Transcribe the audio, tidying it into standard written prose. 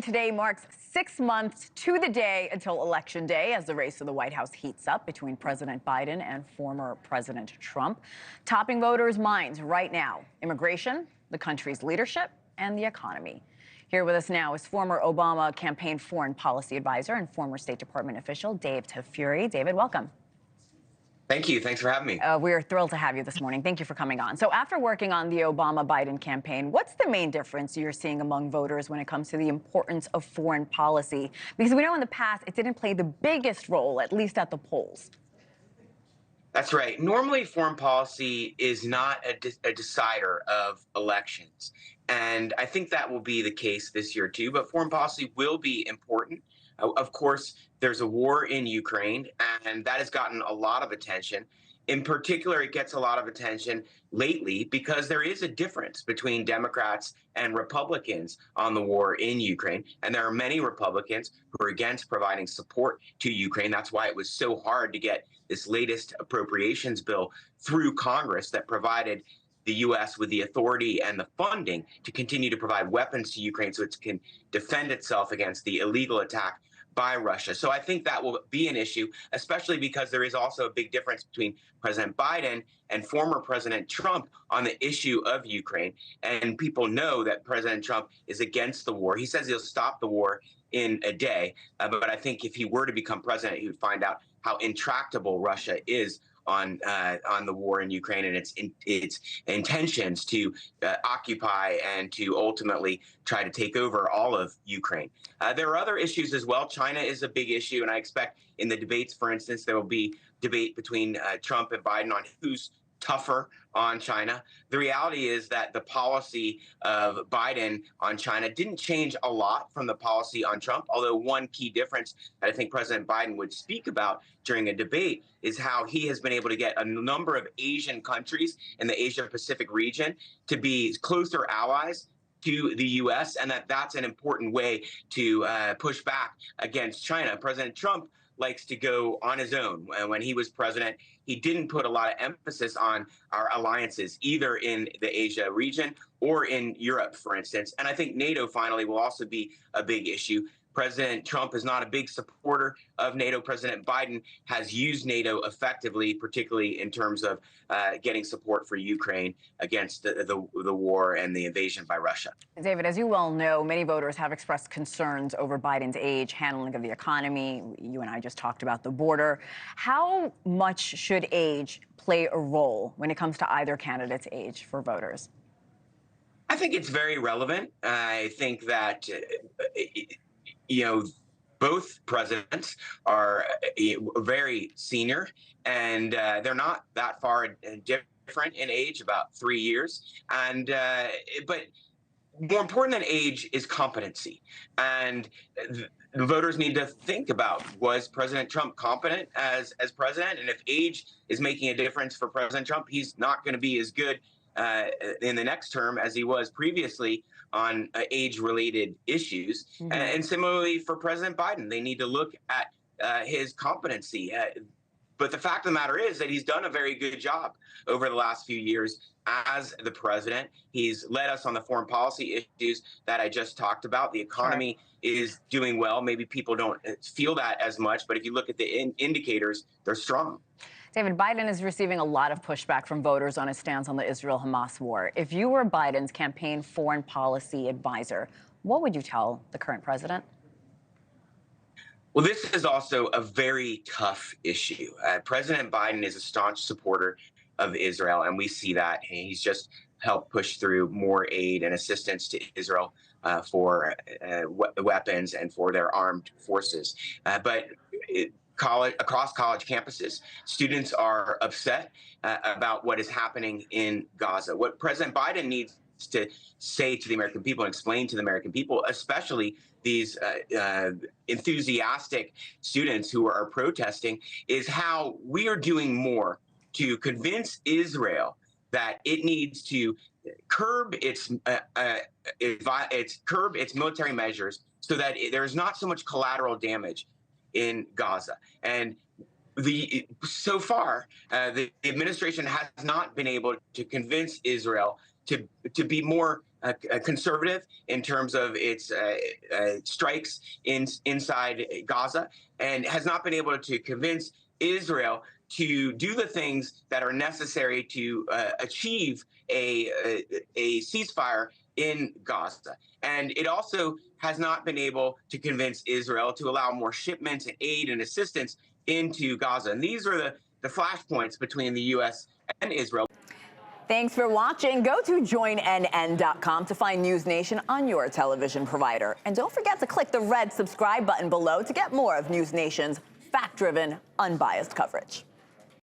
today marks 6 months to the day until Election Day as the race to the White House heats up between President Biden and former President Trump. Topping voters' minds right now, immigration, the country's leadership, and the economy. Here with us now is former Obama campaign foreign policy advisor and former State Department official Dave Tafuri. David, welcome. Thank you. Thanks for having me. We're thrilled to have you this morning. Thank you for coming on. So after working on the Obama-Biden campaign, what's the main difference you're seeing among voters when it comes to the importance of foreign policy? Because we know in the past it didn't play the biggest role, at least at the polls. That's right. Normally, foreign policy is not a decider of elections. And I think that will be the case this year, too. But foreign policy will be important. Of course, there's a war in Ukraine, and that has gotten a lot of attention. In particular, it gets a lot of attention lately because there is a difference between Democrats and Republicans on the war in Ukraine. And there are many Republicans who are against providing support to Ukraine. That's why it was so hard to get this latest appropriations bill through Congress that provided the U.S. with the authority and the funding to continue to provide weapons to Ukraine so it can defend itself against the illegal attack by Russia. So I think that will be an issue, especially because there is also a big difference between President Biden and former President Trump on the issue of Ukraine. And people know that President Trump is against the war. He says he'll stop the war in a day. But I think if he were to become president, he would find out how intractable Russia is on the war in Ukraine and its intentions to occupy and to ultimately try to take over all of Ukraine. There are other issues as well. China is a big issue, and I expect in the debates, for instance, there will be debate between Trump and Biden on who's tougher on China. The reality is that the policy of Biden on China didn't change a lot from the policy on Trump, although one key difference that I think President Biden would speak about during a debate is how he has been able to get a number of Asian countries in the Asia-Pacific region to be closer allies to the U.S., and that's an important way to push back against China. President Trump likes to go on his own. When he was president, he didn't put a lot of emphasis on our alliances, either in the Asia region or in Europe, for instance. And I think NATO finally will also be a big issue. President Trump is not a big supporter of NATO. President Biden has used NATO effectively, particularly in terms of getting support for Ukraine against the war and the invasion by Russia. David, as you well know, many voters have expressed concerns over Biden's age, handling of the economy. You and I just talked about the border. How much should age play a role when it comes to either candidate's age for voters? I think it's very relevant. I think that both presidents are very senior, and they're not that far different in age, about 3 years. And but more important than age is competency. And the voters need to think about, was President Trump competent as president? And if age is making a difference for President Trump, he's not going to be as good in the next term as he was previously on age-related issues. Mm-hmm. And similarly for President Biden, they need to look at his competency. But the fact of the matter is that he's done a very good job over the last few years as the president. He's led us on the foreign policy issues that I just talked about. The economy is doing well. Maybe people don't feel that as much, but if you look at the indicators, they're strong. David, Biden is receiving a lot of pushback from voters on his stance on the Israel-Hamas war. If you were Biden's campaign foreign policy advisor, what would you tell the current president? Well, this is also a very tough issue. President Biden is a staunch supporter of Israel, and we see that. He's just helped push through more aid and assistance to Israel for weapons and for their armed forces. Across college campuses, students are upset about what is happening in Gaza. What President Biden needs to say to the American people and explain to the American people, especially these enthusiastic students who are protesting, is how we are doing more to convince Israel that it needs to curb its military measures so that there's not so much collateral damage in Gaza. And so far, the administration has not been able to convince Israel to be more conservative in terms of its strikes inside Gaza, and has not been able to convince Israel to do the things that are necessary to achieve a ceasefire in Gaza. And it also has not been able to convince Israel to allow more shipments and aid and assistance into Gaza. And these are the flashpoints between the U.S. and Israel. Thanks for watching. Go to joinnn.com to find News Nation on your television provider. And don't forget to click the red subscribe button below to get more of News Nation's fact-driven, unbiased coverage.